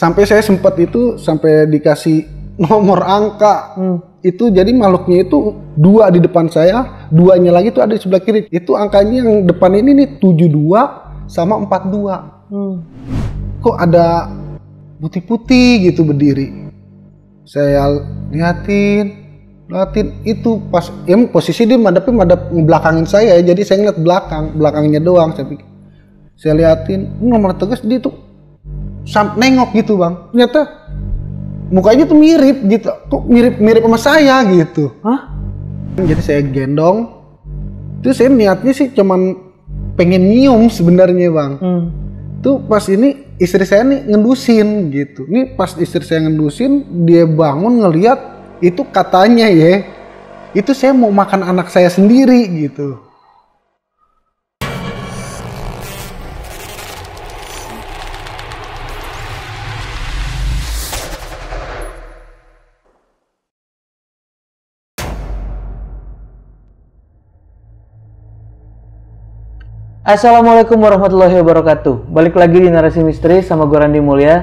sampai saya sempat itu sampai dikasih nomor angka. Itu jadi makhluknya itu 2 di depan saya, 2-nya lagi tuh ada di sebelah kiri. Itu angkanya yang depan ini nih 72 sama 42. Kok ada putih-putih gitu berdiri. Saya liatin itu pas posisi dia madep ngebelakangin saya, jadi saya ngeliat belakangnya doang. Saya liatin nomor tegas, dia tuh nengok gitu bang, ternyata mukanya tuh mirip gitu, kok mirip sama saya gitu. Jadi saya gendong, terus saya niatnya sih cuman pengen nyium sebenarnya bang. Tuh pas ini istri saya nih ngendusin gitu. Nih pas istri saya ngendusin, dia bangun ngeliat itu, katanya ya, itu saya mau makan anak saya sendiri gitu. Assalamualaikum warahmatullahi wabarakatuh. Balik lagi di Narasi Misteri sama gue Randy Mulya.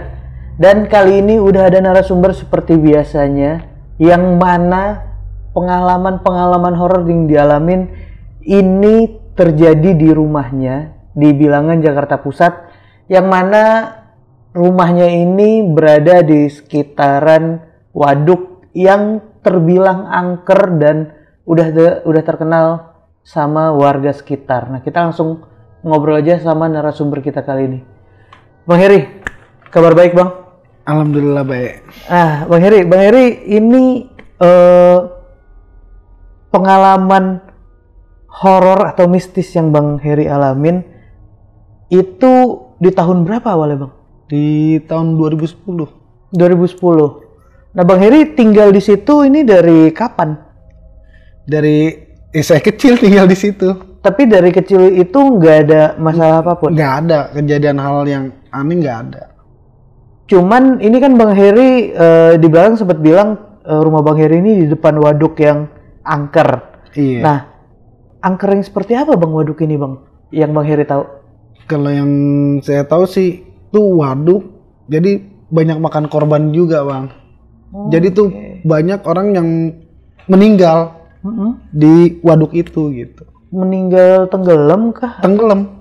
Dan kali ini udah ada narasumber seperti biasanya, yang mana pengalaman horor yang dialamin ini terjadi di rumahnya di Bilangan, Jakarta Pusat, yang mana rumahnya ini berada di sekitaran waduk yang terbilang angker dan udah terkenal sama warga sekitar. Nah, kita langsung ngobrol aja sama narasumber kita kali ini. Bang Heri, kabar baik bang? Alhamdulillah baik. Bang Heri ini pengalaman horor atau mistis yang Bang Heri alamin itu di tahun berapa awalnya bang? Di tahun 2010. 2010. Nah, Bang Heri tinggal di situ ini dari kapan? Saya kecil tinggal di situ. Tapi dari kecil itu nggak ada masalah apapun? Nggak ada kejadian hal yang aneh, nggak ada. Cuman ini kan Bang Heri di belakang sempat bilang rumah Bang Heri ini di depan waduk yang angker. Iya. Nah, angker yang seperti apa bang waduk ini bang? Yang Bang Heri tahu? Kalau yang saya tahu sih itu waduk, jadi banyak makan korban juga bang. Jadi tuh banyak orang yang meninggal di waduk itu gitu. Meninggal tenggelam kah? Tenggelam.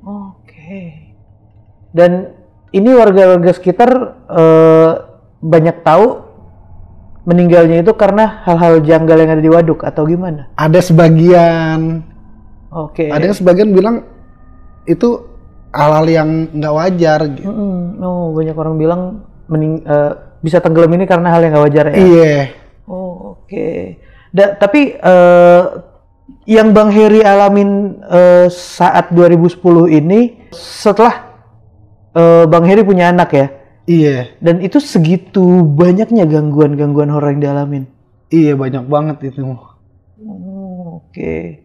Oke. Dan ini warga-warga sekitar banyak tahu meninggalnya itu karena hal-hal janggal yang ada di waduk atau gimana? Ada sebagian. Oke. Ada yang sebagian bilang itu hal-hal yang nggak wajar gitu. Banyak orang bilang bisa tenggelam ini karena hal yang nggak wajar ya? Iya. Oke. Tapi yang Bang Heri alamin saat 2010 ini setelah Bang Heri punya anak ya? Iya. Dan itu segitu banyaknya gangguan horor yang dialamin? Iya, banyak banget itu. Oke.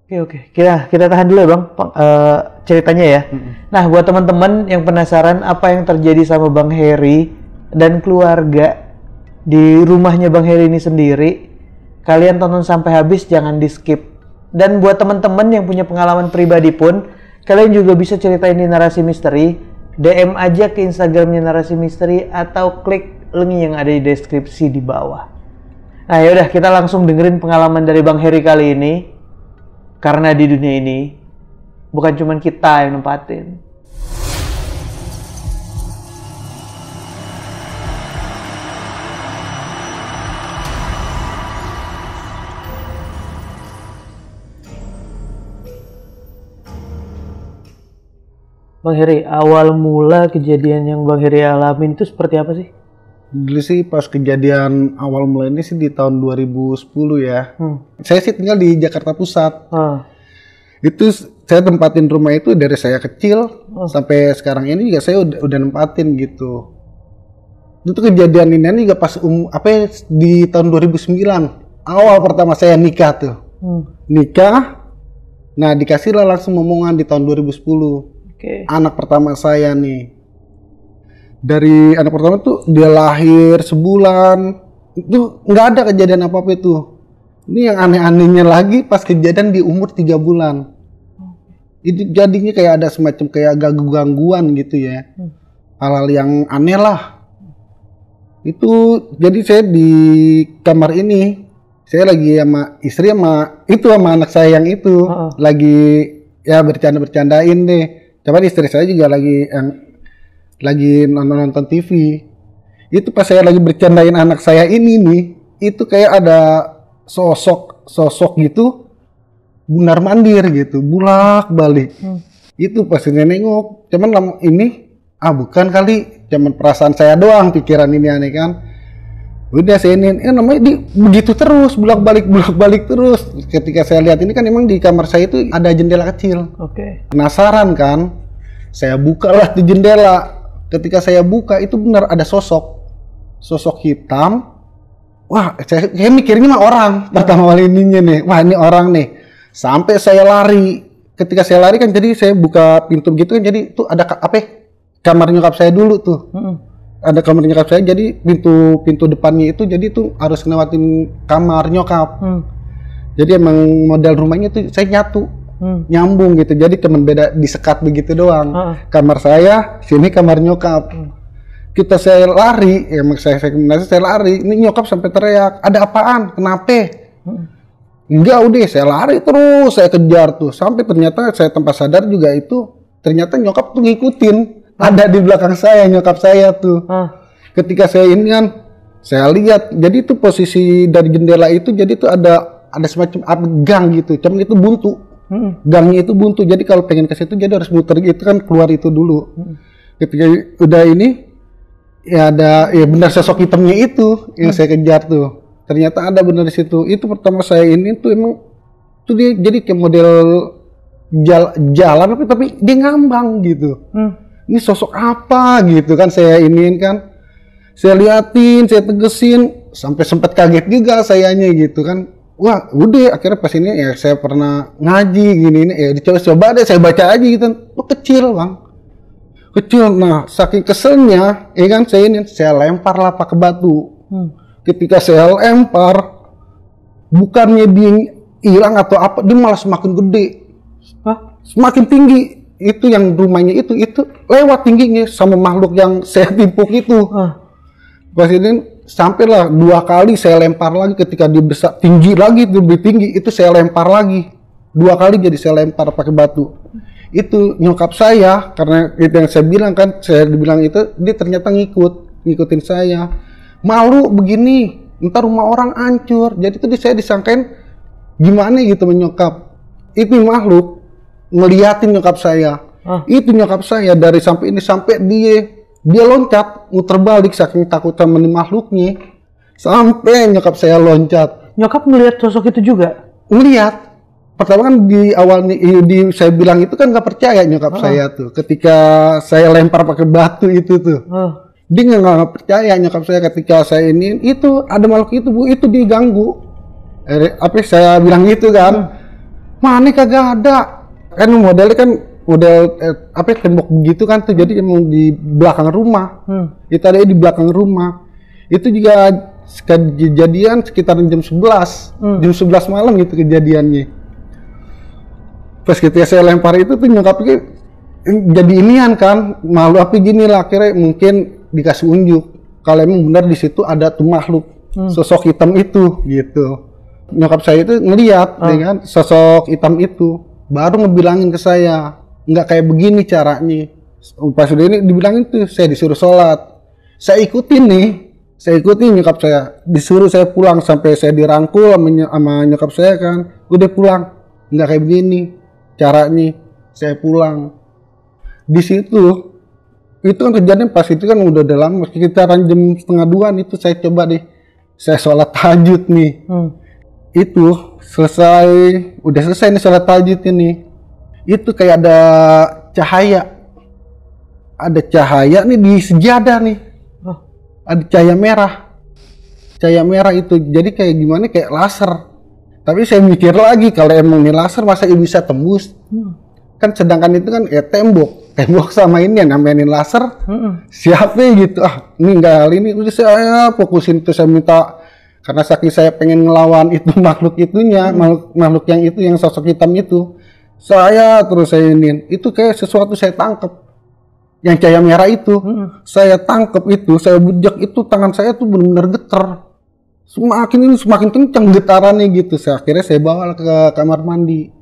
Kita tahan dulu ya bang, ceritanya ya. Nah, buat teman-teman yang penasaran apa yang terjadi sama Bang Heri dan keluarga di rumahnya Bang Heri ini sendiri, kalian tonton sampai habis, jangan di skip. Dan buat teman-teman yang punya pengalaman pribadi pun, kalian juga bisa ceritain di Narasi Misteri. DM aja ke Instagramnya Narasi Misteri atau klik link yang ada di deskripsi di bawah. Nah, yaudah kita langsung dengerin pengalaman dari Bang Heri kali ini. Karena di dunia ini bukan cuma kita yang nempatin. Bang Heri, awal mula kejadian yang Bang Heri alamin itu seperti apa sih? Dulu sih pas kejadian awal mulai ini sih di tahun 2010 ya. Saya sih tinggal di Jakarta Pusat. Itu saya tempatin rumah itu dari saya kecil sampai sekarang ini juga saya udah nempatin gitu. Itu kejadian ini juga pas di tahun 2009. Awal pertama saya nikah tuh. Nikah. Nah, dikasihlah langsung momongan di tahun 2010. Anak pertama saya nih. Dari anak pertama tuh dia lahir sebulan itu nggak ada kejadian apa-apa itu. Ini yang aneh-anehnya lagi pas kejadian di umur 3 bulan. Itu jadinya kayak ada semacam kayak gangguan gitu ya. hal-hal yang aneh lah. Itu jadi saya di kamar ini, saya lagi sama istri sama anak saya yang itu lagi ya bercanda-bercandain deh. Cuman istri saya juga lagi nonton TV. Itu pas saya lagi bercandain anak saya ini nih, itu kayak ada sosok gitu bundar mandir gitu, bulak-balik. Itu pas saya nengok, cuman ini bukan kali, cuman perasaan saya doang, pikiran ini aneh kan. Udah saya ini namanya begitu terus, bolak-balik terus. Ketika saya lihat ini kan emang di kamar saya itu ada jendela kecil. Penasaran kan, saya bukalah di jendela. Ketika saya buka itu benar ada sosok hitam. Wah, saya mikirnya mah orang pertama kali ininya nih. Wah, ini orang nih. Sampai saya lari. Ketika saya lari kan jadi saya buka pintu gitu kan, jadi itu ada kamar nyokap saya dulu tuh. Ada kamar nyokap saya, jadi pintu depannya itu jadi tuh harus ngelewatin kamar nyokap. Jadi emang model rumahnya tuh saya nyambung gitu. Jadi cuman beda disekat begitu doang. Kamar saya, sini kamar nyokap. Kita saya lari, emang saya lari. Ini nyokap sampai teriak, ada apaan? Kenapa? Enggak, udah saya lari terus, saya kejar tuh. Sampai ternyata saya tanpa sadar juga itu, ternyata nyokap tuh ngikutin. Ada di belakang saya, nyokap saya tuh. Ketika saya ini kan, saya lihat, jadi itu posisi dari jendela itu, jadi itu ada semacam gang gitu, cuman itu buntu. Gangnya itu buntu, jadi kalau pengen ke situ jadi harus muter gitu kan, keluar itu dulu. Ketika udah ini, ya ada, ya benar sosok hitamnya itu yang saya kejar tuh. Ternyata ada benar di situ. Itu pertama saya ini tuh emang tuh dia jadi kayak model jalan tapi dia ngambang gitu. Ini sosok apa gitu kan, saya iniin kan. Saya liatin, saya tegesin, sampai sempat kaget juga sayanya gitu kan. Wah, udah akhirnya pas ini ya saya pernah ngaji gini ini ya dicoba deh saya baca aja gitu. Tuh kecil, Bang. Kecil. Nah, saking keselnya, ya kan saya lempar lah pakai batu. Ketika saya lempar, bukannya dia hilang atau apa, dia malah semakin gede. Semakin tinggi. Itu yang rumahnya itu lewat tingginya sama makhluk yang saya timpuk itu. Pas ini sampailah 2 kali saya lempar lagi, ketika dia besar tinggi lagi, lebih tinggi, itu saya lempar lagi. 2 kali jadi saya lempar pakai batu. Itu nyokap saya, karena itu yang saya bilang kan, saya dibilang itu, dia ternyata ngikutin saya. Malu begini, ntar rumah orang hancur. Jadi itu saya disangkain gimana gitu menyokap. Itu makhluk ngeliatin nyokap saya. Itu nyokap saya dari sampai ini sampai dia loncat, muter balik saking takut sama makhluknya. Sampai nyokap saya loncat. Nyokap ngelihat sosok itu juga? Ngeliat. Pertama kan di awal saya bilang itu kan nggak percaya nyokap saya tuh. Ketika saya lempar pakai batu itu tuh. Dia nggak percaya nyokap saya ketika saya ini itu ada makhluk itu Bu, itu diganggu. Saya bilang gitu kan. Mana kagak ada. Kan modelnya kan tembok begitu kan tuh, jadi emang di belakang rumah. Itu ada di belakang rumah. Itu juga kejadian sekitar jam 11 malam gitu kejadiannya. Pas ketika saya lempar itu tuh nyokapnya jadi inian kan, malu gini lah, akhirnya mungkin dikasih unjuk kalau emang benar di situ ada tuh makhluk sosok hitam itu gitu. Nyokap saya itu ngeliat ya kan sosok hitam itu, baru ngebilangin ke saya, nggak kayak begini caranya. Pas udah ini dibilangin tuh, saya disuruh sholat, saya ikutin nyokap saya, disuruh saya pulang, sampai saya dirangkul sama nyokap saya kan, udah pulang, nggak kayak begini caranya, saya pulang. Di situ itu kan kejadian pas itu kan udah lama, sekitaran jam 1:30 itu saya coba saya sholat tahajud nih. Itu udah selesai nih sholat tahajud ini. Itu kayak ada cahaya nih di sejadah nih. Ada cahaya merah itu, jadi kayak gimana, kayak laser. Tapi saya mikir lagi, kalau emang ini laser masa bisa tembus? Kan sedangkan itu kan ya tembok sama ini yang namainin laser. Siapa gitu, ini enggak, hal ini udah saya fokusin itu, saya minta, karena saking saya pengen ngelawan itu makhluk itunya, makhluk yang itu, yang sosok hitam itu, saya terus saya ini, itu kayak sesuatu saya tangkep. yang cahaya merah itu. Saya tangkap itu, saya bujak itu, tangan saya tuh benar-benar getar. Semakin kencang getarannya gitu. Akhirnya saya bawa ke kamar mandi.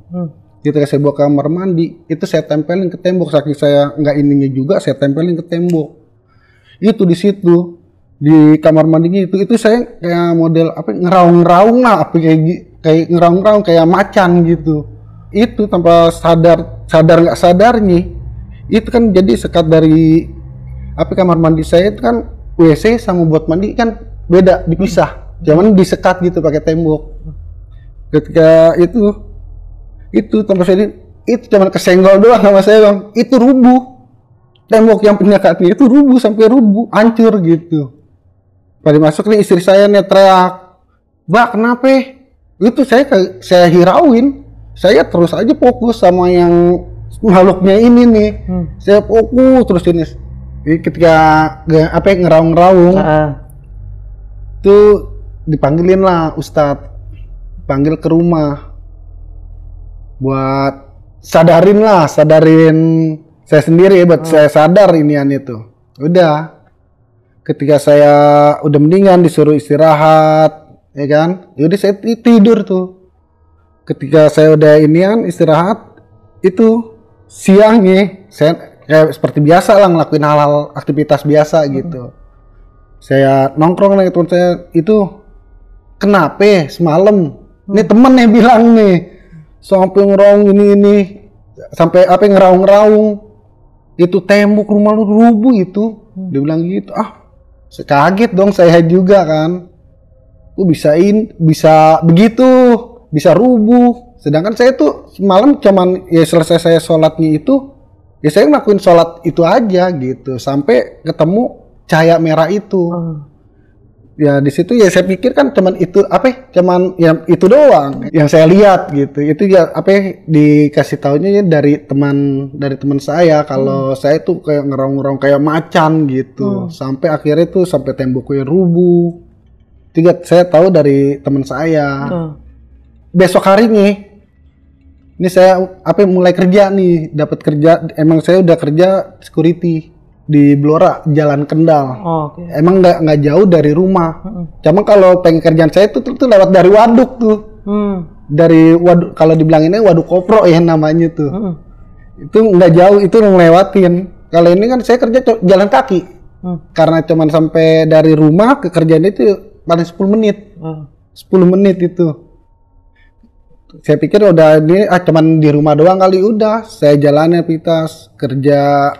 Ketika saya bawa ke kamar mandi, itu saya tempelin ke tembok. Saking saya nggak ininya juga, saya tempelin ke tembok. Itu di situ, di kamar mandinya itu saya kayak model apa, ngeraung-ngeraung lah, apa kayak ngeraung-ngeraung kayak macan gitu. Itu tanpa sadar nggak sadarnya, itu kan jadi sekat dari apa, kamar mandi saya itu kan WC sama buat mandi kan beda, dipisah. Cuman disekat gitu pakai tembok. Ketika itu tanpa saya, itu cuman kesenggol doang sama saya, Bang. Itu rubuh. Tembok yang penyekatnya itu rubuh, sampai rubuh, hancur gitu. Pada masuk nih istri saya nih teriak, "Mbak, kenapa?" Itu saya hirauin. Saya terus aja fokus sama yang makhluknya ini nih. Saya fokus terus ini. Ketika apa, ngeraung-ngeraung, itu dipanggilin lah Ustadz, panggil ke rumah buat sadarin saya sendiri, buat saya sadar inian itu. Udah, ketika saya udah mendingan, disuruh istirahat, ya kan, yaudah saya tidur tuh. Ketika saya udah inian istirahat, itu siangnya saya kayak seperti biasa lah ngelakuin hal-hal aktivitas biasa gitu. Saya nongkrong dengan teman saya, itu kenapa semalam ini temen yang bilang nih, sampai ngeraung ini sampai apa, ngeraung-ngeraung, itu tembok rumah lu rubuh itu. Dia bilang gitu. Saya kaget dong, saya juga kan, bisa begitu, bisa rubuh. Sedangkan saya tuh semalam cuman ya selesai saya sholatnya itu, ya saya ngelakuin sholat itu aja gitu, sampai ketemu cahaya merah itu. Ya di situ ya saya pikir kan cuman itu cuman ya itu doang yang saya lihat gitu. Itu ya dikasih taunya ya dari teman saya kalau saya tuh kayak ngeraung-ngeraung kayak macan gitu. Sampai akhirnya tuh sampai temboknya rubuh. Saya tahu dari teman saya. Besok harinya ini saya mulai kerja nih, dapat kerja. Emang saya udah kerja security di Blora, Jalan Kendal. Emang nggak jauh dari rumah. Cuma kalau pengen kerjaan saya tuh lewat dari waduk tuh. Dari waduk, kalau dibilanginnya waduk kopro ya namanya tuh. Itu nggak jauh, itu ngelewatin. Kalau ini kan saya kerja jalan kaki. Karena cuman sampai dari rumah ke kerjaan itu paling 10 menit. 10 menit itu. Saya pikir udah ini cuman di rumah doang kali, udah saya jalannya aktivitas kerja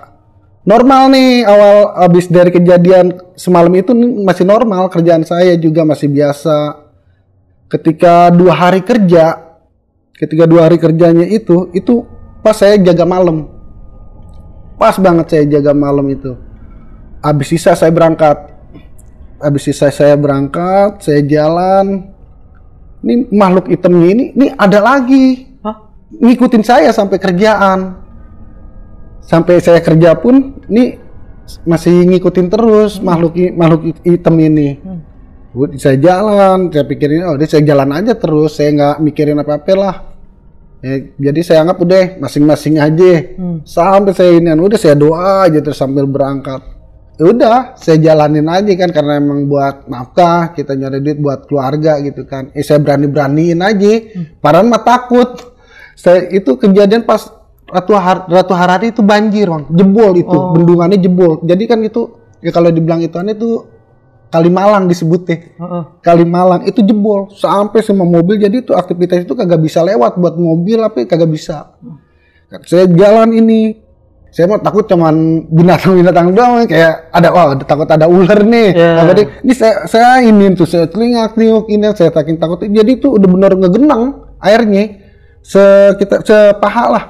normal nih. Awal habis dari kejadian semalam itu masih normal, kerjaan saya juga masih biasa. Ketika 2 hari kerjanya itu pas saya jaga malam, pas banget saya jaga malam itu. Habis sisa saya berangkat, saya jalan. Ini makhluk hitamnya ini ada lagi. Ngikutin saya sampai kerjaan. Sampai saya kerja pun ini masih ngikutin terus makhluk hitam ini. Saya jalan, saya pikirin saya jalan aja terus, saya nggak mikirin apa-apa lah. Jadi saya anggap udah masing-masing aja. Sampai saya udah saya doa aja terus sambil berangkat. Udah saya jalanin aja kan, karena emang buat nafkah, kita nyari duit buat keluarga gitu kan. Saya beraniin aja. Padahal mah takut. Saya itu kejadian pas Ratu Harari itu banjir, Bang. Jebol itu, bendungannya jebol. Jadi kan itu ya kalau dibilang itu Kalimalang disebutnya. Kalimalang itu jebol sampai semua mobil, jadi itu aktivitas itu kagak bisa lewat, buat mobil kagak bisa. Saya jalan ini, saya mau takut cuman binatang doang, kayak takut ada ular nih. Ini saya saya telinguk ini, saya saking takut. Jadi itu udah bener ngegenang airnya sepaha lah,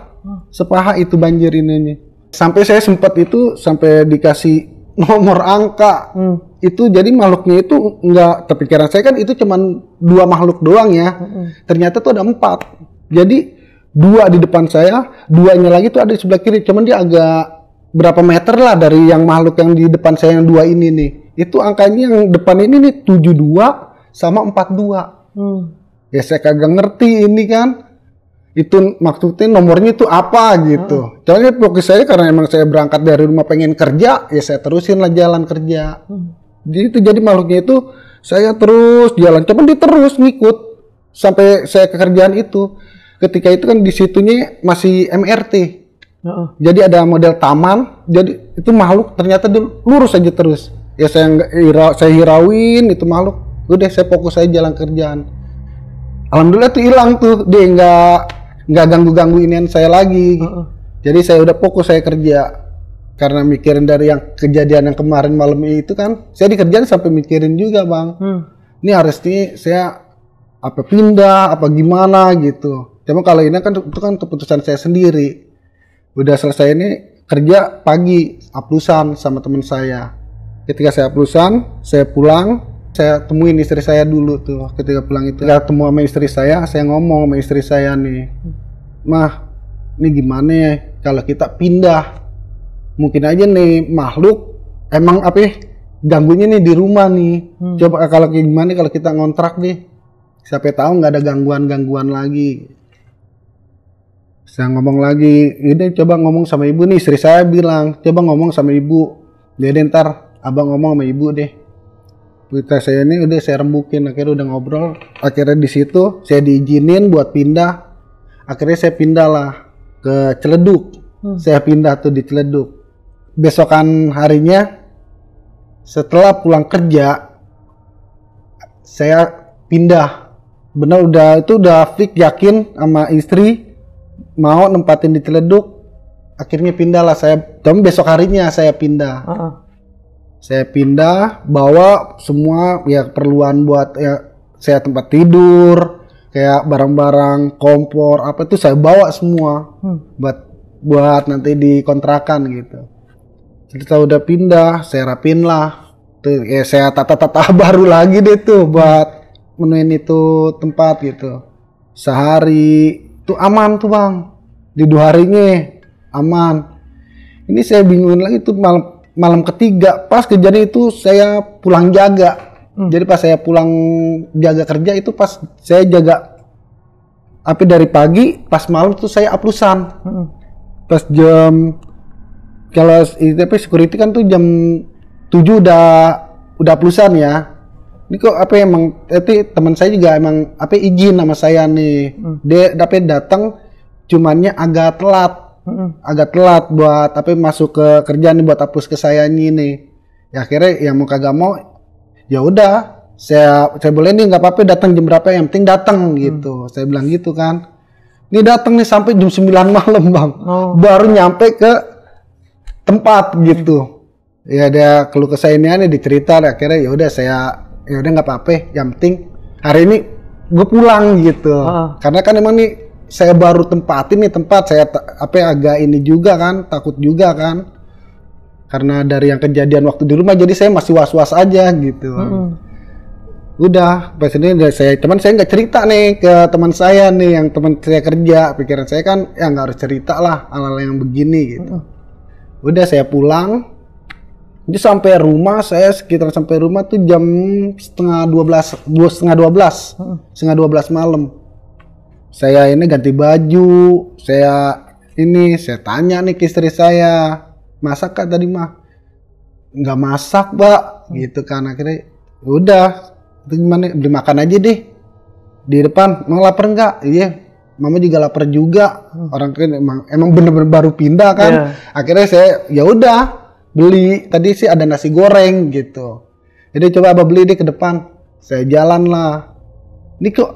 sepaha itu banjir ini. Sampai saya sempat itu sampai dikasih nomor angka. Itu jadi makhluknya itu nggak kepikiran saya kan, itu cuman 2 makhluk doang ya. Ternyata tuh ada 4. Jadi 2 di depan saya, 2-nya lagi tuh ada di sebelah kiri. Cuman dia agak berapa meter lah dari yang makhluk yang di depan saya yang 2 ini nih. Itu angkanya yang depan ini nih 72 sama 42. Ya saya kagak ngerti ini kan. itu maksudnya nomornya itu apa gitu. Soalnya fokus saya karena emang saya berangkat dari rumah pengen kerja, ya saya terusin lah jalan kerja. Jadi itu jadi makhluknya itu saya terus jalan, cuman dia terus ngikut sampai saya ke kerjaan itu. Ketika itu kan di situnya masih MRT. Jadi ada model taman, jadi itu makhluk ternyata dia lurus aja terus. Ya saya hirauin itu makhluk. Udah saya fokus aja jalan kerjaan. Alhamdulillah tuh hilang tuh, dia nggak ganggu inian saya lagi. Jadi saya udah fokus saya kerja. Karena mikirin dari yang kejadian yang kemarin malam itu kan, saya di kerjaan sampai mikirin juga bang. Ini harusnya saya apa pindah, apa gimana gitu. Cuma kalau ini kan itu kan keputusan saya sendiri. Udah selesai ini kerja pagi, aplusan sama teman saya. Ketika saya aplusan, saya pulang, saya temuin istri saya dulu tuh. Ketika pulang itu, saya ketemu sama istri saya ngomong sama istri saya nih, Mah, ini gimana ya kalau kita pindah? Mungkin aja nih makhluk emang apa ya, ganggunya nih di rumah nih. Coba kalau kayak gimana kalau kita ngontrak nih, siapa tahu nggak ada gangguan lagi. Saya ngomong lagi, ini coba ngomong sama ibu nih. Istri saya bilang, coba ngomong sama ibu. Jadi ntar abang ngomong sama ibu deh. Kita saya ini udah saya rembukin, akhirnya udah ngobrol. Akhirnya di situ saya diizinin buat pindah. Akhirnya saya pindah lah ke Ciledug. Saya pindah tuh di Ciledug. Besokan harinya setelah pulang kerja saya pindah. Benar udah fix yakin sama istri mau nempatin di Ciledug. Akhirnya pindah lah saya. Tapi besok harinya saya pindah. Saya pindah bawa semua ya keperluan buat ya saya tempat tidur, kayak barang-barang kompor apa itu saya bawa semua buat nanti di kontrakan gitu. Setelah udah pindah, saya rapin lah. Tuh, ya saya tata baru lagi deh tuh buat menuin itu tempat gitu. Sehari tuh aman tuh bang. Di 2 harinya aman. Ini saya bingungin lagi tuh malam ketiga. Pas kejadian itu saya pulang jaga. Jadi pas saya pulang jaga kerja itu pas saya jaga apa dari pagi, pas malam tuh saya aplusan. Pas jam kalau itu security kan tuh jam 7 udah aplusan ya. Ini kok apa emang itu teman saya juga emang apa izin sama saya nih. Dia datang cumannya agak telat buat apa masuk ke kerjaan nih buat hapus ke saya nih. Ya akhirnya yang mau kagak mau ya udah saya boleh nih nggak apa-apa datang jam berapa yang penting datang gitu. Saya bilang gitu kan. Ini datang nih sampai jam 9 malam bang. Baru nyampe ke tempat gitu. Ya dia keluh kesah ini aneh dicerita akhirnya ya udah ya udah nggak apa-apa. Yang penting hari ini gue pulang gitu. Karena kan emang nih saya baru tempatin nih tempat saya agak ini juga kan takut juga kan. Karena dari yang kejadian waktu di rumah jadi saya masih was-was aja gitu. Udah pas ini saya nggak cerita nih ke teman saya nih yang teman saya kerja. Pikiran saya kan ya nggak harus cerita lah hal-hal yang begini gitu. Udah saya pulang. Jadi sampai rumah sampai rumah tuh jam setengah 12 malam. Saya ini ganti baju, saya tanya nih ke istri saya, masak kak tadi mah? Nggak masak mbak, gitu kan. Akhirnya udah, itu gimana, beli makan aja deh di depan. Emang lapar nggak? Iya, mama juga lapar juga. Orang kan emang bener-bener baru pindah kan. Akhirnya saya ya udah beli, tadi sih ada nasi goreng gitu. Jadi coba abah beli deh ke depan. Saya jalan lah. Ini kok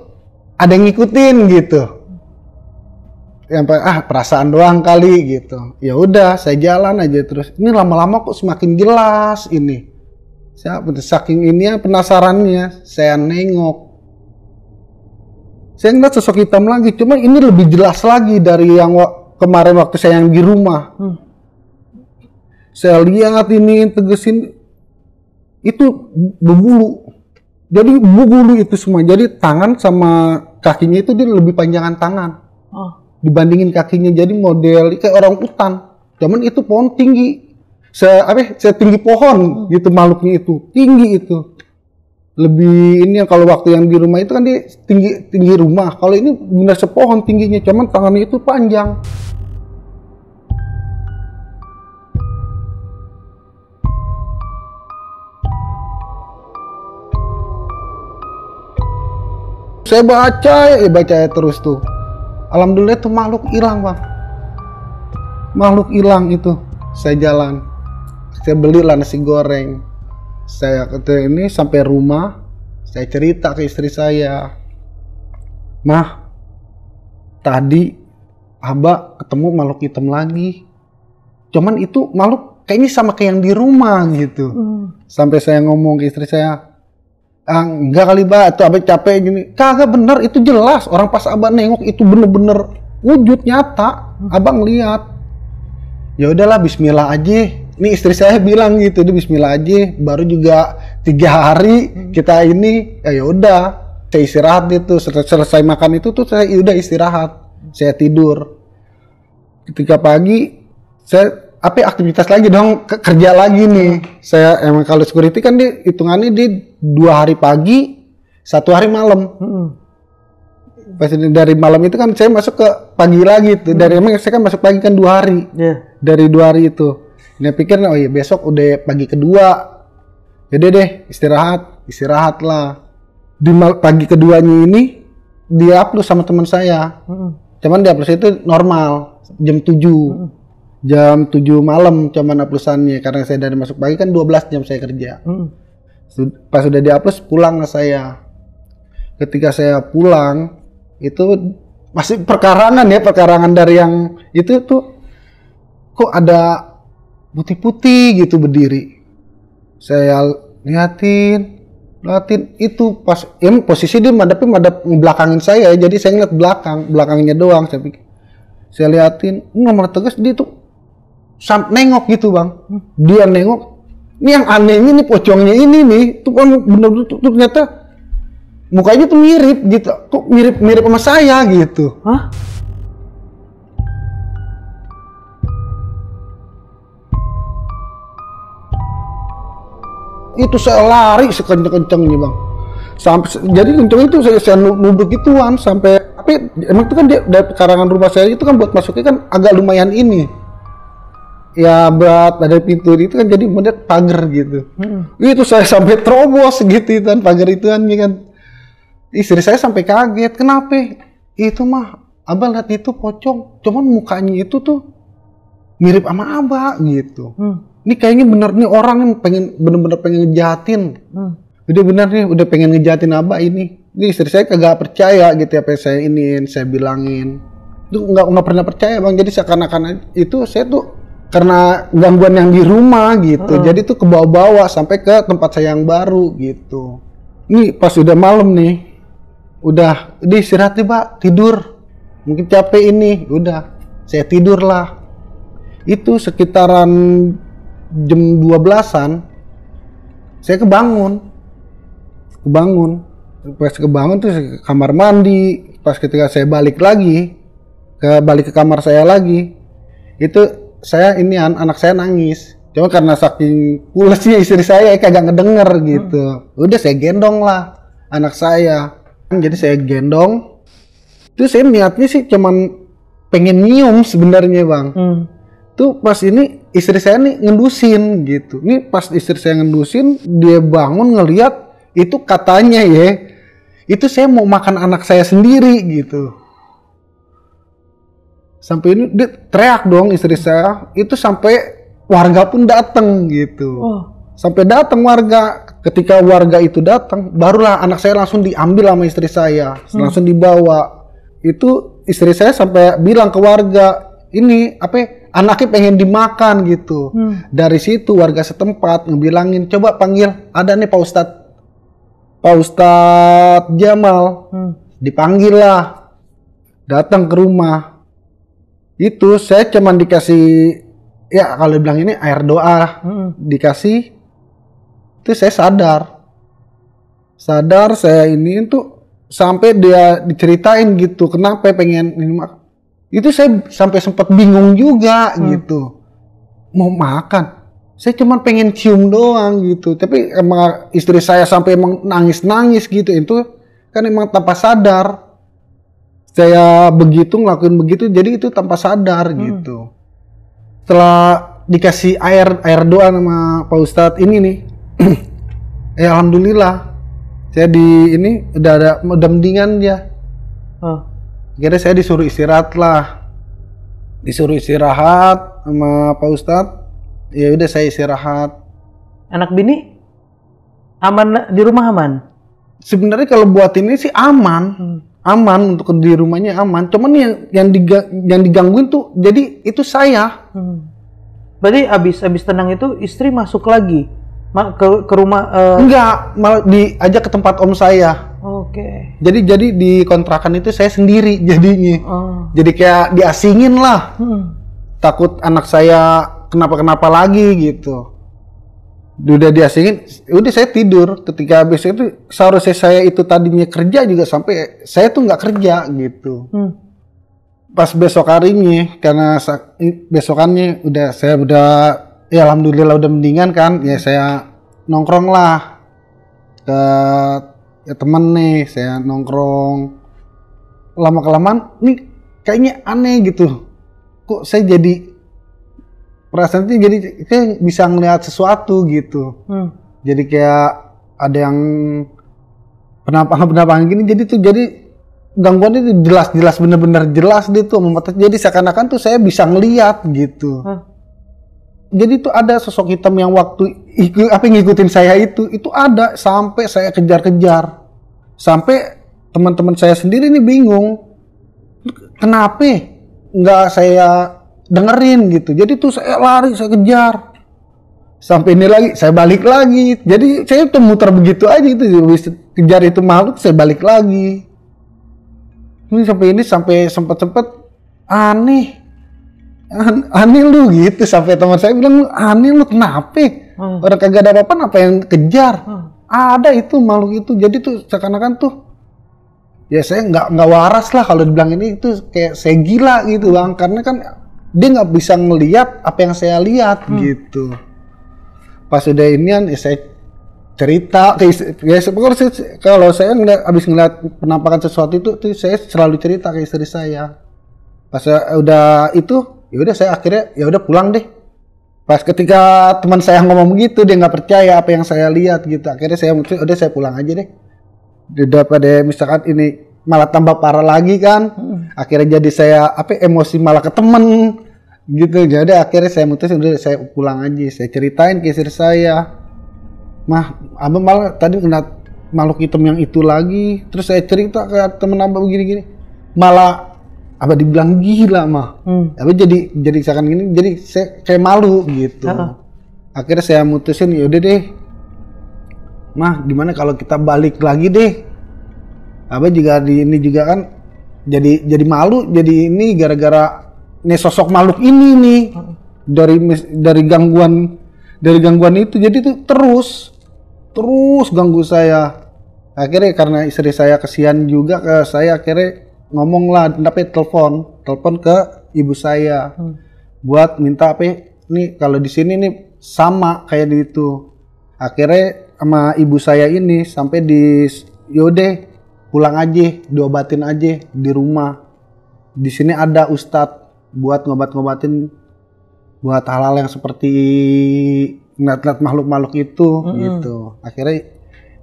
ada yang ngikutin gitu. Yang perasaan doang kali gitu. Ya udah, saya jalan aja terus. Ini lama-lama kok semakin jelas ini. Saya saking ini penasarannya, saya nengok. Saya ngeliat sosok hitam lagi, cuma ini lebih jelas lagi dari yang kemarin waktu saya yang di rumah. Saya lihat ini tegesin itu berbulu. Jadi berbulu itu semua. Jadi tangan sama kakinya itu dia lebih panjangan tangan. Dibandingin kakinya jadi model kayak orang utan. Cuman itu pohon tinggi. Setinggi pohon gitu makhluknya itu. Tinggi itu. lebih ini, yang kalau waktu yang di rumah itu kan dia tinggi rumah. Kalau ini benar sepohon tingginya, cuman tangannya itu panjang. Saya baca terus tuh. Alhamdulillah tuh makhluk hilang, Bang. Makhluk hilang itu. Saya jalan. Saya belilah nasi goreng. Saya ke ini sampai rumah, saya cerita ke istri saya, "Mah, tadi Abah ketemu makhluk hitam lagi. Cuman itu makhluk kayaknya sama kayak yang di rumah gitu." Sampai saya ngomong ke istri saya, "Enggak kali, Bah, itu Abah capek gini." "Kagak, bener, itu jelas. Orang pas Abah nengok itu bener-bener wujud nyata. Abah ngeliat." "Ya udahlah, bismillah aja." Ini istri saya bilang gitu, "Di bismillah aja, baru juga 3 hari kita ini." Ya udah, saya istirahat itu. Selesai makan itu tuh saya udah istirahat. Saya tidur. Ketika pagi, saya aktivitas lagi dong, kerja lagi nih. Saya emang kalau security kan dia hitungannya di 2 hari pagi, 1 hari malam. Pas dari malam itu kan saya masuk ke pagi lagi tuh. Dari emang saya kan masuk pagi kan 2 hari. Dari 2 hari itu. Dia pikir, oh iya besok udah pagi kedua. Yaudah deh, istirahat lah. Di pagi keduanya ini dia upload sama teman saya. Cuman dia upload itu normal jam 7. Jam 7 malam cuman uploadannya, karena saya dari masuk pagi kan 12 jam saya kerja. Pas sudah di-upload pulang lah saya. Ketika saya pulang itu masih perkarangan dari yang itu tuh, kok ada putih-putih gitu berdiri. Saya liatin itu pas posisi dia madep belakangin saya, jadi saya ngeliat belakangnya doang. Saya liatin, nomor tegas dia tuh nengok gitu, Bang. Dia nengok. Ini yang anehnya nih, pocongnya ini nih tuh kan bener-bener tuh ternyata mukanya tuh mirip gitu. Kok mirip sama saya gitu. Hah? Itu saya lari sekenceng-kencengnya, Bang. Jadi kenceng itu saya nubuk gituan sampai, tapi emang itu kan dia dari pekarangan rumah saya itu kan buat masuknya kan agak lumayan ini. Ya berat, ada pintu itu kan jadi model pagar gitu. Itu saya sampai terobos gitu kan pagar itu kan. Istri saya sampai kaget, "Kenapa?" "Itu mah Abah lihat itu pocong, cuman mukanya itu tuh mirip sama Abah gitu. Ini kayaknya bener nih orang yang bener-bener pengen ngejahatin. Udah bener nih, udah pengen ngejahatin Abah ini." Ini istri saya kagak percaya gitu apa yang saya bilangin. Itu nggak pernah percaya, Bang. Jadi seakan-akan itu saya tuh karena gangguan yang di rumah gitu. Jadi tuh ke bawah-bawah sampai ke tempat saya yang baru gitu. Ini pas udah malam nih, udah istirahat nih, Pak, tidur. Mungkin capek ini, udah saya tidur lah. Itu sekitaran jam 12-an saya kebangun. Pas kebangun tuh ke kamar mandi. Pas ketika saya balik ke kamar saya lagi, itu saya anak saya nangis. Cuma karena saking pulesnya istri saya kagak ngedenger gitu. Udah saya gendong lah anak saya. Jadi saya gendong. Terus saya niatnya sih cuman pengen nyium sebenarnya, Bang. Tuh pas ini istri saya nih ngendusin gitu. Nih pas istri saya ngendusin, dia bangun ngeliat itu, katanya itu saya mau makan anak saya sendiri gitu. Sampai ini dia teriak dong istri saya, itu sampai warga pun datang gitu. Sampai datang warga. Ketika warga itu datang, barulah anak saya langsung diambil sama istri saya, langsung dibawa. Itu istri saya sampai bilang ke warga, ini anaknya pengen dimakan gitu. Dari situ warga setempat ngebilangin, coba panggil, ada nih Pak Ustadz Jamal. Dipanggil lah, datang ke rumah. Itu saya cuman dikasih, ya kalau bilang ini air doa, dikasih. Itu saya sadar saya ini tuh sampai dia diceritain gitu kenapa pengen ini. Itu saya sampai sempat bingung juga gitu, mau makan Saya cuma pengen cium doang gitu. Tapi emang istri saya sampai emang nangis-nangis gitu. Itu kan emang tanpa sadar. Saya begitu ngelakuin begitu, jadi itu tanpa sadar gitu. Setelah dikasih air doa sama Pak Ustadz ini nih, alhamdulillah, saya udah mendingan dia. Akhirnya saya disuruh istirahat sama Pak Ustadz. Ya udah saya istirahat. Anak bini aman di rumah aman? Sebenarnya kalau buat ini sih aman. Aman untuk di rumahnya aman. Cuman yang digangguin tuh jadi itu saya. Berarti abis tenang itu istri masuk lagi ke rumah? Enggak, malah diajak ke tempat om saya. Oke. Jadi di kontrakan itu saya sendiri jadinya. Jadi kayak diasingin lah. Takut anak saya kenapa-kenapa lagi gitu. Udah diasingin, udah saya tidur. Ketika habis itu seharusnya saya itu tadinya kerja juga sampai saya tuh nggak kerja gitu. Pas besok harinya, karena besokannya saya udah ya alhamdulillah udah mendingan kan, ya saya nongkrong lah ke temen nih, saya nongkrong. Lama-kelamaan nih kayaknya aneh gitu. Kok saya jadi perasaan itu jadi kayak bisa ngelihat sesuatu gitu. Jadi kayak ada yang penampakan gini, jadi gangguan itu jelas bener-bener jelas gitu. Jadi seakan-akan tuh saya bisa ngelihat gitu. Jadi tuh ada sosok hitam yang waktu ngikutin saya itu ada sampai saya kejar-kejar. Sampai teman-teman saya sendiri nih bingung. Kenapa nggak saya dengerin gitu. Jadi tuh saya lari, saya kejar. Sampai ini lagi, saya balik lagi. Jadi saya tuh muter begitu aja itu. Kejar itu makhluk, saya balik lagi. Sampai sempet aneh lu gitu. Sampai teman saya bilang, aneh lu kenapa? Orang kagak ada apa-apa yang kejar. Ada itu makhluk itu. Jadi tuh seakan-akan tuh ya saya nggak waras lah kalau dibilang ini itu kayak saya gila gitu bang. Karena kan dia nggak bisa ngelihat apa yang saya lihat gitu. Pas udah inian ya saya cerita kalau saya habis ngeliat penampakan sesuatu itu saya selalu cerita ke istri saya. Pas udah itu ya udah saya akhirnya ya udah pulang deh. Pas ketika teman saya ngomong begitu dia nggak percaya apa yang saya lihat gitu. Akhirnya saya udah saya pulang aja deh. Daripada misalkan ini malah tambah parah lagi kan. Akhirnya jadi saya emosi malah ke temen gitu. Jadi akhirnya saya mutusin udah saya pulang aja. Saya ceritain ke istri saya. Mah, abang malah tadi ngeliat makhluk hitam yang itu lagi. Terus saya cerita ke temen abang begini-gini. Malah abang dibilang gila mah. Abang jadi seakan gini. Jadi saya kayak malu gitu. Akhirnya saya mutusin yaudah deh. Mah, gimana kalau kita balik lagi deh? Abang juga ini juga kan jadi malu. Jadi ini gara-gara nih sosok makhluk ini nih dari gangguan itu. Jadi tuh terus ganggu saya. Akhirnya karena istri saya kesian juga ke saya, akhirnya ngomong lah, tapi telepon ke ibu saya buat minta nih kalau di sini nih sama kayak di itu. Akhirnya sama ibu saya ini sampai yaudah pulang aja, diobatin aja di rumah. Di sini ada ustadz buat ngobatin buat hal-hal yang seperti ngeliat makhluk-makhluk itu gitu. Akhirnya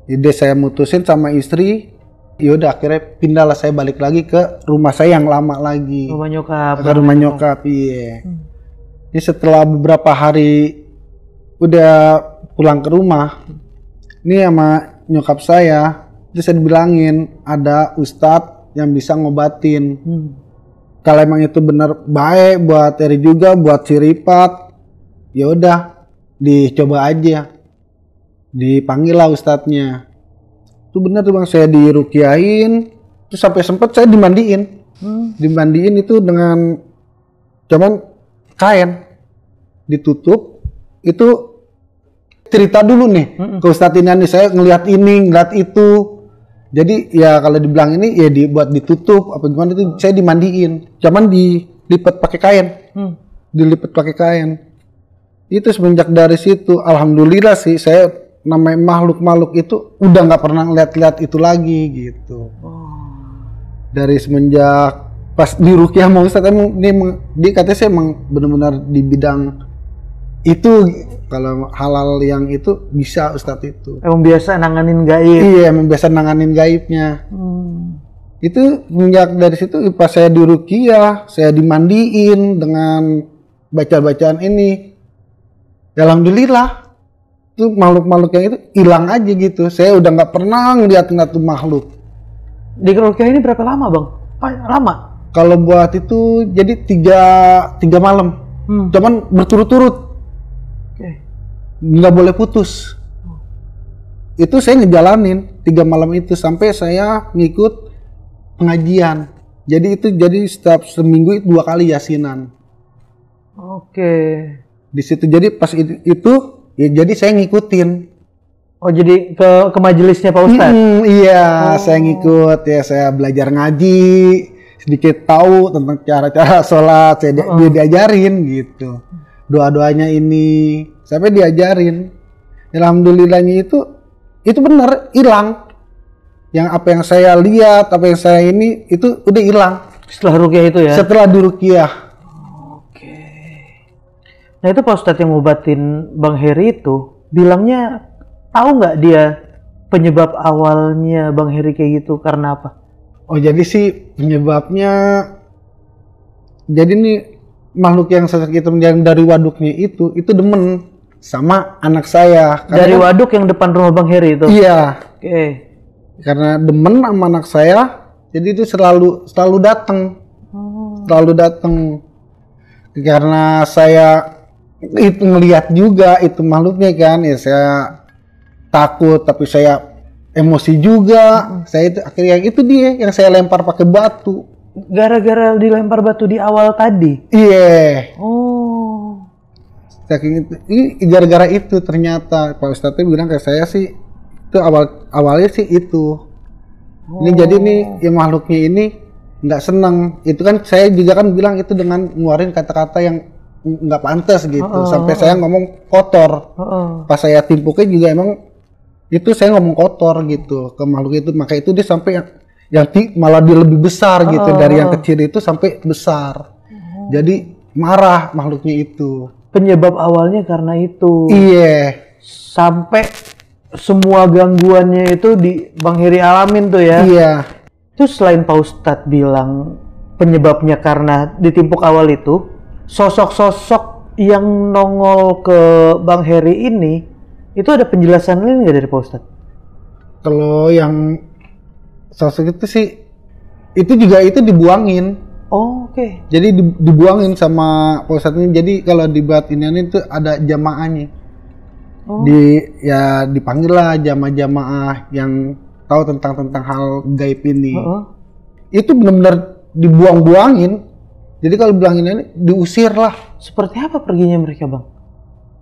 ide saya mutusin sama istri, yaudah akhirnya pindahlah saya balik lagi ke rumah saya yang lama lagi. Rumah nyokap. Iya. Ini setelah beberapa hari udah pulang ke rumah, ini sama nyokap saya, terus saya dibilangin ada ustadz yang bisa ngobatin. Kalau emang itu benar baik buat Eri juga, buat si Ripat, ya udah dicoba aja. Dipanggil lah ustadznya. Itu benar tuh bang, saya dirukiain, terus sampai sempet saya dimandiin. Dimandiin itu dengan cuman kain ditutup. Itu cerita dulu nih ke ustadz ini, saya ngelihat ini, ngelihat itu. Jadi ya kalau dibilang ini ya dibuat ditutup apa gimana itu saya dimandiin, cuman dilipat pakai kain, dilipat pakai kain. Itu semenjak dari situ, alhamdulillah sih saya namanya makhluk-makhluk itu udah nggak pernah lihat-lihat itu lagi gitu. Dari semenjak pas di Ruqyah mau Ustadz dia katanya saya emang benar-benar di bidang itu, kalau halal yang itu bisa Ustadz itu. Emang biasa nanganin gaib. Iya, emang biasa nanganin gaibnya. Itu semenjak dari situ pas saya di Ruqyah, saya dimandiin dengan baca-bacaan ini. Ya, alhamdulillah itu makhluk-makhluk yang itu hilang aja gitu. Saya udah nggak pernah ngeliatin satu makhluk. Di Ruqyah ini berapa lama bang? Lama? Kalau buat itu jadi tiga malam, cuman berturut-turut, nggak boleh putus. Itu saya ngejalanin 3 malam itu sampai saya ngikut pengajian. Jadi itu setiap seminggu 2 kali yasinan. Di situ jadi pas itu ya jadi saya ngikutin. Oh, jadi ke majelisnya Pak Ustadz? Iya, saya ngikut ya, saya belajar ngaji, sedikit tahu tentang cara-cara sholat, dia diajarin gitu. Doa-doanya ini sampai diajarin. Alhamdulillahnya itu benar hilang. Yang apa yang saya lihat, apa yang saya ini itu udah hilang. Setelah Ruqyah itu ya? Setelah di Ruqyah. Nah itu Pak Ustadz yang ngobatin Bang Heri itu bilangnya tahu nggak dia penyebab awalnya Bang Heri kayak gitu karena apa? Oh jadi sih penyebabnya, jadi nih makhluk yang sakit yang dari waduknya itu demen sama anak saya. Dari waduk yang depan rumah Bang Heri itu? Iya. Karena demen sama anak saya, jadi itu selalu datang, selalu datang. Karena saya itu ngelihat juga itu makhluknya kan, ya saya takut, tapi saya emosi juga. Saya itu akhirnya itu dia yang saya lempar pakai batu. Gara-gara dilempar batu di awal tadi? Iya. Saking itu, gara-gara itu ternyata Pak Ustadz bilang ke saya sih, itu awalnya sih itu. Ini jadi nih yang makhluknya ini nggak senang. Itu kan saya juga kan bilang itu dengan ngeluarin kata-kata yang nggak pantas gitu, sampai saya ngomong kotor. Pas saya timpuknya juga emang itu saya ngomong kotor gitu ke makhluk itu, maka itu dia sampai yang malah dia lebih besar gitu, dari yang kecil itu sampai besar. Jadi marah makhluknya itu. Penyebab awalnya karena itu. Iya. Sampai semua gangguannya itu di Bang Heri alamin tuh ya. Iya. Itu selain Pak Ustadz bilang penyebabnya karena ditimpuk awal itu, sosok-sosok yang nongol ke Bang Heri ini, itu ada penjelasan lain nggak dari Pak Ustadz? Kalau yang sosok itu sih, itu juga itu dibuangin. Jadi dibuangin sama Pak Ustadz ini. Jadi kalau di batinian itu ada jamaahnya. Dipanggil lah jamaah-jamaah yang tahu tentang hal gaib ini. Itu benar-benar dibuang-buangin. Jadi kalau bilangin ini diusir lah. Seperti apa perginya mereka bang?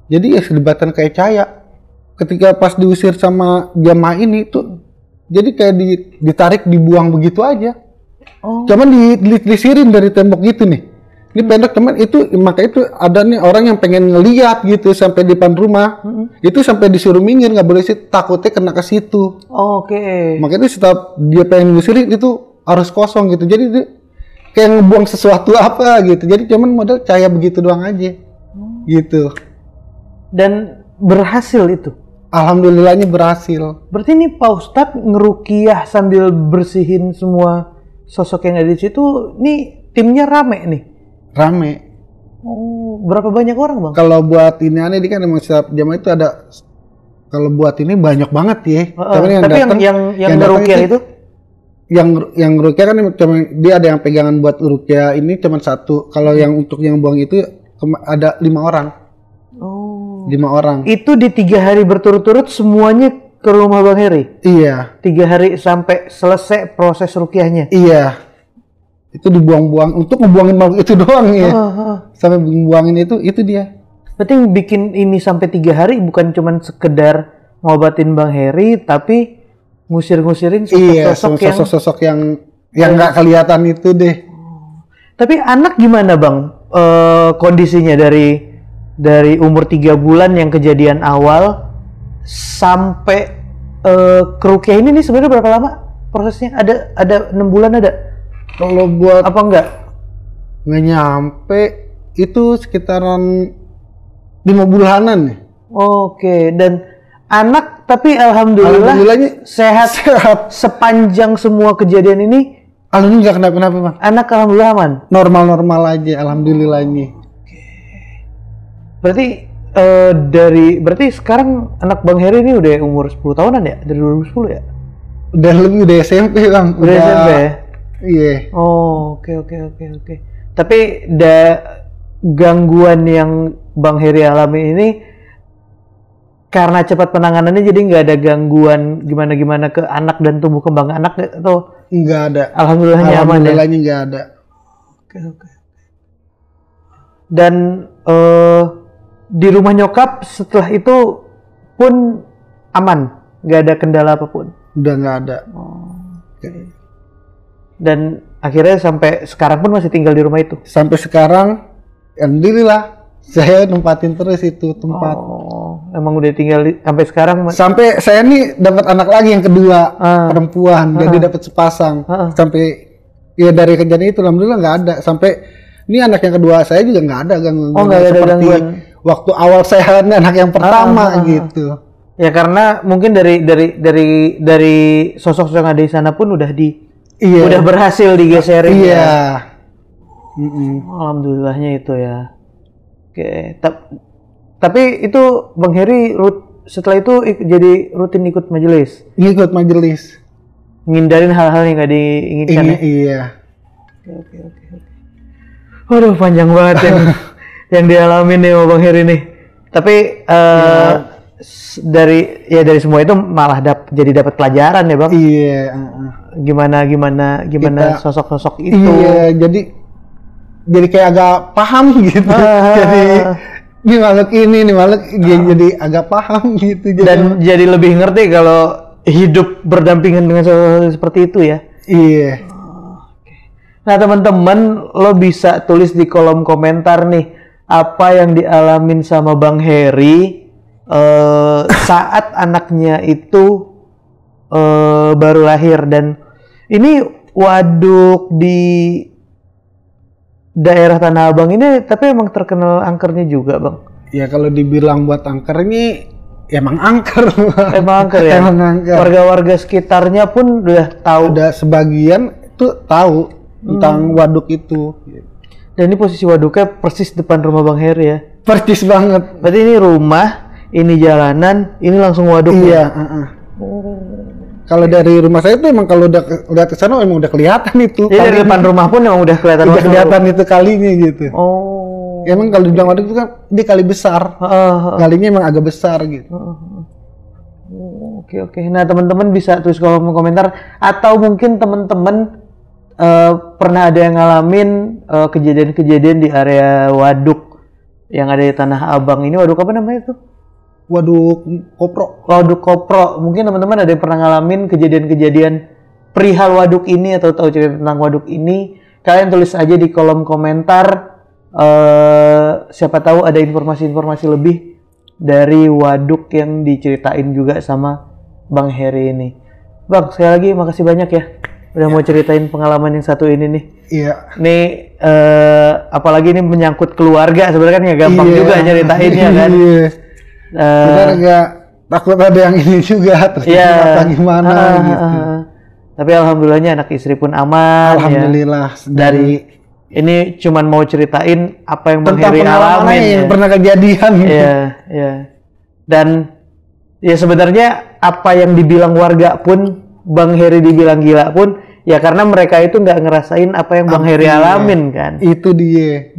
Jadi ya sedebatan kayak cahaya. Ketika pas diusir sama jamaah ini tuh, jadi kayak ditarik, dibuang begitu aja. Cuman dilisirin dari tembok gitu nih. Ini pendek teman itu, maka itu ada nih orang yang pengen ngeliat gitu sampai di depan rumah. Itu sampai disuruh minggir, nggak boleh sih, takutnya kena ke situ. Makanya itu setiap dia pengen ngisirin itu harus kosong gitu. Jadi dia kayak ngebuang sesuatu apa gitu. Jadi cuman model cahaya begitu doang aja. Gitu. Dan berhasil itu? Alhamdulillahnya berhasil. Berarti ini Pak Ustadz ngeruqyah sambil bersihin semua sosok yang ada di situ. Nih timnya rame nih? Rame. Berapa banyak orang bang? Kalau buat ini aneh kan emang setiap jam itu ada. Kalau buat ini banyak banget ya. Tapi yang ngeruqyah itu? Yang ruqyah kan cuma dia ada yang pegangan buat ruqyah ini cuma 1. Kalau yang untuk yang buang itu ada 5 orang. 5 orang. Itu di 3 hari berturut-turut semuanya ke rumah Bang Heri? Iya. 3 hari sampai selesai proses ruqyahnya? Iya. Itu dibuang-buang untuk ngebuangin makhluk itu doang ya. Sampai buangin itu dia. Berarti yang bikin ini sampai 3 hari bukan cuma sekedar ngobatin Bang Heri, tapi ngusir-ngusirin sosok-sosok yang nggak kelihatan itu deh. Tapi anak gimana bang kondisinya dari dari umur 3 bulan yang kejadian awal sampai ke Rukiah ini nih sebenarnya berapa lama prosesnya? Ada 6 bulan ada? Kalau buat Apa enggak? nggak nyampe, itu sekitaran 5 bulanan nih. Oke, dan anak tapi alhamdulillahnya sehat sepanjang semua kejadian ini. Alhamdulillah nggak kenapa-napa, Bang. Anak alhamdulillah aman. Normal-normal aja, alhamdulillahnya. Berarti berarti sekarang anak Bang Heri ini udah umur 10 tahunan ya? Dari 2010 ya? Udah SMP, Bang. Udah SMP ya? Iya. Oh, oke. Tapi gangguan yang Bang Heri alami ini karena cepat penanganannya, jadi nggak ada gangguan gimana-gimana ke anak dan tumbuh kembang anak atau? Nggak ada. Alhamdulillahnya aman ya? Alhamdulillahnya nggak ada. Oke. Dan di rumah nyokap setelah itu pun aman, nggak ada kendala apapun? Udah nggak ada. Okay. Dan akhirnya sampai sekarang pun masih tinggal di rumah itu? Sampai sekarang, alhamdulillah, saya nempatin terus itu tempat. Oh, emang udah tinggal sampai sekarang? Sampai saya nih dapat anak lagi yang kedua, perempuan, jadi dapat sepasang. Sampai ya dari kejadian itu, alhamdulillah nggak ada. Sampai ini anak yang kedua saya juga nggak ada gangguan. Oh, nggak ada seperti gangguan. Waktu awal saya anak yang pertama gitu. Ya karena mungkin dari sosok yang ada di sana pun udah berhasil digeserin. Iya. Ya. Alhamdulillahnya itu ya. Oke. Tapi itu Bang Heri setelah itu jadi rutin ikut majelis. Ikut majelis. Ngindarin hal-hal yang nggak diinginkan. Iya. Oke. Waduh, panjang banget yang dialami nih sama Bang Heri nih. Tapi dari semua itu malah jadi dapat pelajaran ya, Bang. Iya. Gimana sosok-sosok itu. Iya, jadi kayak agak paham gitu. Jadi ini makhluk jadi agak paham gitu. Dan jadi lebih ngerti kalau hidup berdampingan dengan sosok seperti itu ya. Iya. Nah teman-teman, lo bisa tulis di kolom komentar nih apa yang dialamin sama Bang Heri saat anaknya itu baru lahir. Dan ini waduk di daerah Tanah Abang ini tapi emang terkenal angkernya juga, Bang. Ya kalau dibilang buat angker ini emang angker. Emang angker ya? Emang angker. Warga-warga sekitarnya pun udah tahu. Udah sebagian tuh tahu tentang waduk itu. Dan ini posisi waduknya persis depan rumah Bang Heri ya? Persis banget. Berarti ini rumah, ini jalanan, ini langsung waduk. Iya. Kalau dari rumah saya itu emang kalau udah ke sana emang udah kelihatan itu. Jadi dari depan rumah pun emang udah kelihatan. Udah kelihatan itu kalinya gitu. Oh. Emang kalau dibilang waduk itu kan dia kali besar. Kalinya emang agak besar gitu. Oke. Nah teman-teman bisa tulis kolom komentar, atau mungkin teman-teman pernah ada yang ngalamin kejadian-kejadian di area waduk yang ada di Tanah Abang ini. Waduk apa namanya tuh? Waduk Kopro. Waduk Kopro. Mungkin teman-teman ada yang pernah ngalamin kejadian-kejadian perihal waduk ini atau tahu cerita tentang waduk ini. Kalian tulis aja di kolom komentar. Siapa tahu ada informasi-informasi lebih dari waduk yang diceritain juga sama Bang Heri ini. Bang, sekali lagi makasih banyak ya udah mau ceritain pengalaman yang satu ini nih. Iya. Nih apalagi ini menyangkut keluarga, sebenarnya kan ya gampang juga ceritainnya kan. Iya. Benar nggak, takut ada yang ini juga terus gimana gitu. Tapi alhamdulillahnya anak istri pun aman. Alhamdulillah. Ya. Dari ini cuman mau ceritain apa yang Bang Heri alamin yang pernah kejadian. Iya. Dan ya sebenarnya apa yang dibilang warga pun, Bang Heri dibilang gila pun, ya karena mereka itu nggak ngerasain apa yang Bang Heri alamin kan. Itu dia.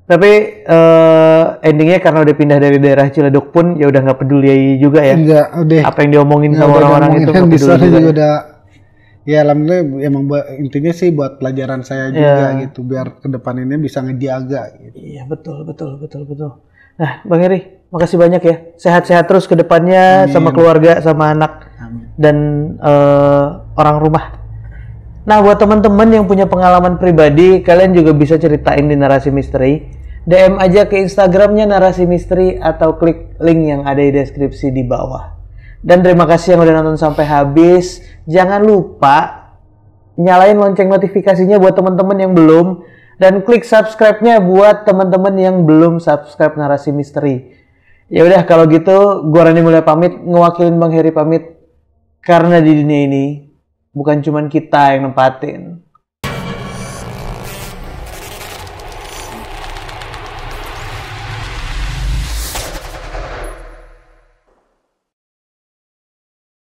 Tapi endingnya karena udah pindah dari daerah Ciledug pun ya udah nggak peduli juga ya. Enggak, udah. Apa yang diomongin sama orang-orang itu nggak peduli juga. Udah, ya alhamdulillah emang intinya sih buat pelajaran saya juga gitu, biar kedepan ini bisa ngejaga gitu. Iya betul. Nah Bang Heri, makasih banyak ya. Sehat-sehat terus ke depannya sama keluarga, sama anak. Amin. Dan orang rumah. Nah buat teman-teman yang punya pengalaman pribadi, kalian juga bisa ceritain di Narasi Misteri. DM aja ke Instagramnya Narasi Misteri atau klik link yang ada di deskripsi di bawah. Dan terima kasih yang udah nonton sampai habis. Jangan lupa nyalain lonceng notifikasinya buat teman-teman yang belum, dan klik subscribe-nya buat teman-teman yang belum subscribe Narasi Misteri. Ya udah kalau gitu, gua Randy Mulya pamit, ngewakilin Bang Heri pamit. Karena di dunia ini bukan cuman kita yang nempatin,